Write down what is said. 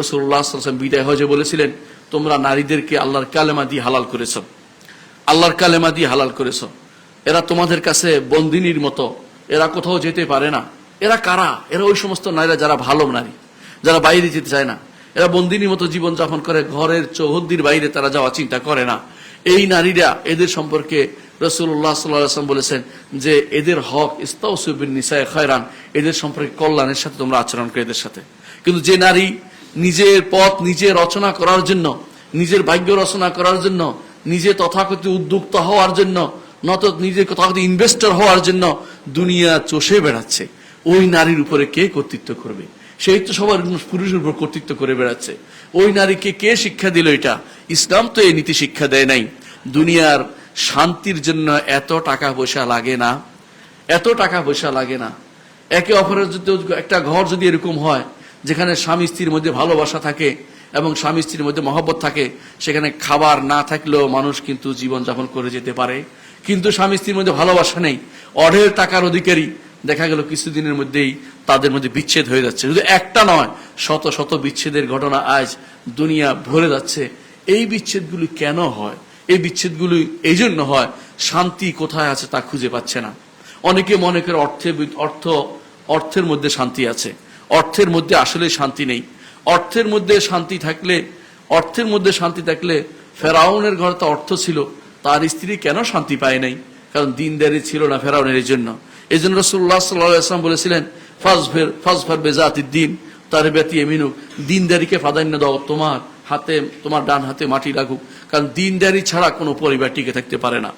রাসূলুল্লাহ সাল্লাল্লাহু আলাইহি ওয়াসাল্লাম বিদায় হজে বলেছিলেন, তোমরা নারীদেরকে আল্লাহর কালেমা দিয়ে হালাল করেছো, আল্লাহর কালেমা দিয়ে হালাল করেছো। এরা তোমাদের কাছে বন্দিনীর মতো, এরা কোথাও যেতে পারে না। এরা কারা? এরা ওই সমস্ত নারীরা যারা ভালো নারী, যারা বাইরে যেতে চায় না। এরা বন্দিনীর মতো জীবন যাপন করে, ঘরের চৌহদ্দির বাইরে তারা যাওয়া চিন্তা করে না। এই নারীরা, এদের সম্পর্কে রাসূলুল্লাহ সাল্লাল্লাহু আলাইহি ওয়াসাল্লাম বলেছেন যে এদের হক ইস্তাউসু বিন নিসায়ে খায়রান, এদের সম্পর্কে কল্যাণের সাথে তোমরা আচরণ করো এদের সাথে। কিন্তু যে নারী নিজের পথ নিজে রচনা করার জন্য, নিজের ভাগ্য রচনা করার জন্য, নিজে তথাকথিত উদ্যোক্তা হওয়ার জন্য, নত নিজে তথাকথিত ইনভেস্টর হওয়ার জন্য দুনিয়া চষে বেড়াচ্ছে, ওই নারীর উপরে কে কর্তৃত্ব করবে? সেই তো সবার পুরুষের উপর কর্তৃত্ব করে বেড়াচ্ছে। ওই নারীকে কে শিক্ষা দিল? এটা ইসলাম তো এই নীতি শিক্ষা দেয় নাই। দুনিয়ার শান্তির জন্য এত টাকা পয়সা লাগে না, এত টাকা পয়সা লাগে না। একে অপরের যদি একটা ঘর যদি এরকম হয় যেখানে স্বামী স্ত্রীর মধ্যে ভালোবাসা থাকে এবং স্বামী স্ত্রীর মধ্যে মহব্বত থাকে, সেখানে খাবার না থাকলেও মানুষ কিন্তু জীবনযাপন করে যেতে পারে। কিন্তু স্বামী স্ত্রীর মধ্যে ভালোবাসা নেই, অঢেল টাকার অধিকারী, দেখা গেল কিছুদিনের মধ্যেই তাদের মধ্যে বিচ্ছেদ হয়ে যাচ্ছে। শুধু একটা নয়, শত শত বিচ্ছেদের ঘটনা আজ দুনিয়া ভরে যাচ্ছে। এই বিচ্ছেদগুলি কেন হয়? এই বিচ্ছেদগুলি এই জন্য হয়, শান্তি কোথায় আছে তা খুঁজে পাচ্ছে না। অনেকে মনে করে অর্থের মধ্যে শান্তি আছে। অর্থের মধ্যে আসলে শান্তি নেই। অর্থের মধ্যে শান্তি থাকলে ফেরাউনের ঘরে তো অর্থ ছিল, তার স্ত্রী কেন শান্তি পায় নাই? কারণ দিনদারি ছিল না ফেরাউনের। এই জন্য রাসূলুল্লাহ সাল্লাল্লাহু আলাইহি ওয়াসাল্লাম বলেছিলেন, ফাজফার বিযাতিদ দ্বীন তারবাতি ইয়ামিনুক, দিনদারিকে প্রাধান্য দাও, তোমার ডান হাতে মাটি লাগুক। কারণ দিনদারি ছাড়া কোনো পরিবার টিকে থাকতে পারে না।